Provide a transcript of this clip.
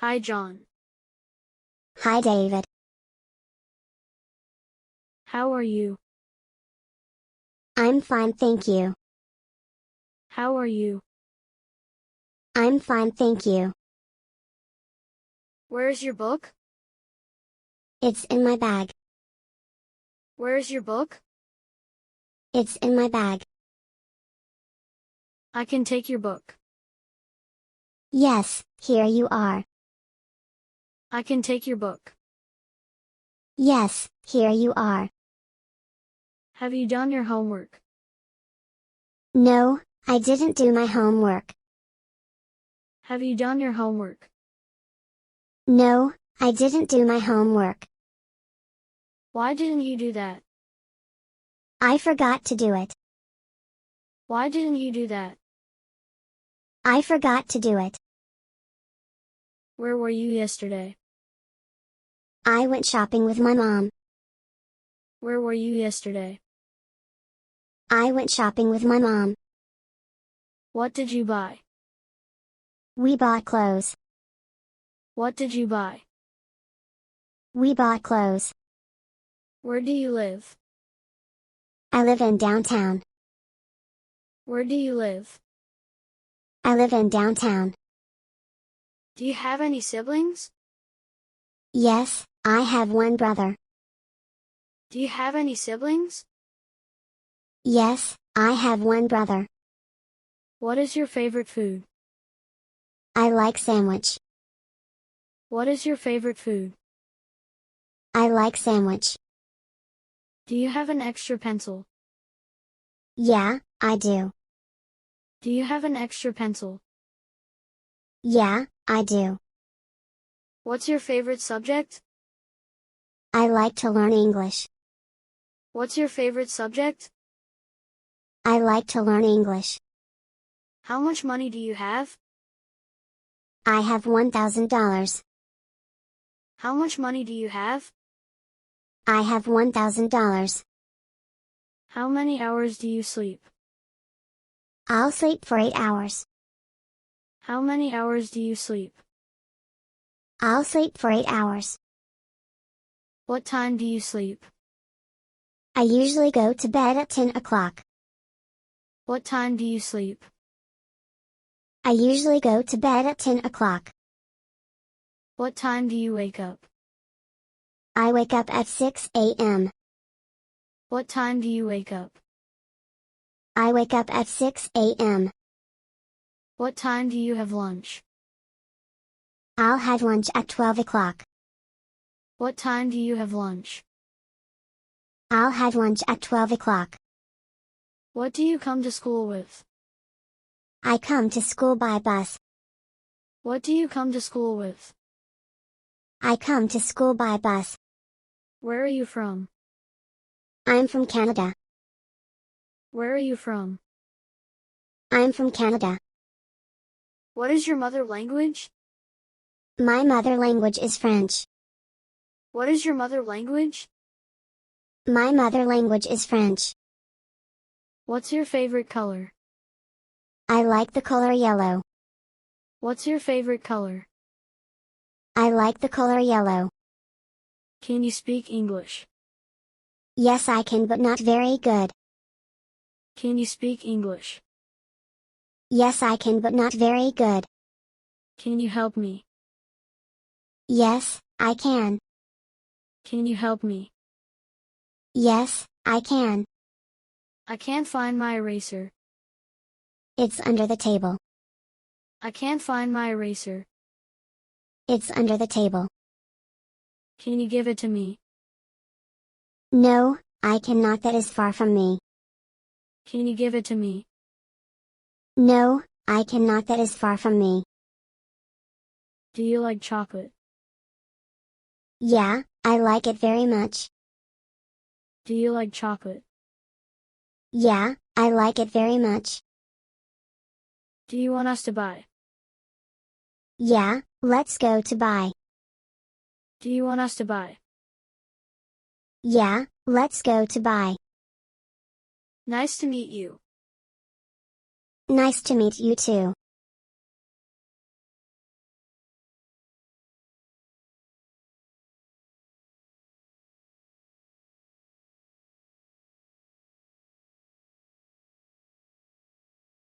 Hi John. Hi David. How are you? I'm fine, thank you. How are you? I'm fine, thank you. Where's your book? It's in my bag. Where's your book? It's in my bag. I can take your book. Yes, here you are. I can take your book. Yes, here you are. Have you done your homework? No, I didn't do my homework. Have you done your homework? No, I didn't do my homework. Why didn't you do that? I forgot to do it. Why didn't you do that? I forgot to do it. Where were you yesterday? I went shopping with my mom. Where were you yesterday? I went shopping with my mom. What did you buy? We bought clothes. What did you buy? We bought clothes. Where do you live? I live in downtown. Where do you live? I live in downtown. Do you have any siblings? Yes, I have one brother. Do you have any siblings? Yes, I have one brother. What is your favorite food? I like sandwich. What is your favorite food? I like sandwich. Do you have an extra pencil? Yeah, I do. Do you have an extra pencil? Yeah, I do. What's your favorite subject? I like to learn English. What's your favorite subject? I like to learn English. How much money do you have? I have $1,000. How much money do you have? I have $1,000. How many hours do you sleep? I'll sleep for 8 hours. How many hours do you sleep? I'll sleep for 8 hours. What time do you sleep? I usually go to bed at 10 o'clock. What time do you sleep? I usually go to bed at 10 o'clock. What time do you wake up? I wake up at 6 a.m. What time do you wake up? I wake up at 6 a.m. What time do you have lunch? I'll have lunch at 12 o'clock. What time do you have lunch? I'll have lunch at 12 o'clock. What do you come to school with? I come to school by bus. What do you come to school with? I come to school by bus. Where are you from? I'm from Canada. Where are you from? I'm from Canada. What is your mother language? My mother language is French. What is your mother language? My mother language is French. What's your favorite color? I like the color yellow. What's your favorite color? I like the color yellow. Can you speak English? Yes, I can, but not very good. Can you speak English? Yes, I can, but not very good. Can you help me? Yes, I can. Can you help me? Yes, I can. I can't find my eraser. It's under the table. I can't find my eraser. It's under the table. Can you give it to me? No, I cannot, that is far from me. Can you give it to me? No, I cannot, that is far from me. Do you like chocolate? Yeah, I like it very much. Do you like chocolate? Yeah, I like it very much. Do you want us to buy? Yeah, let's go to buy. Do you want us to buy? Yeah, let's go to buy. Nice to meet you. Nice to meet you too.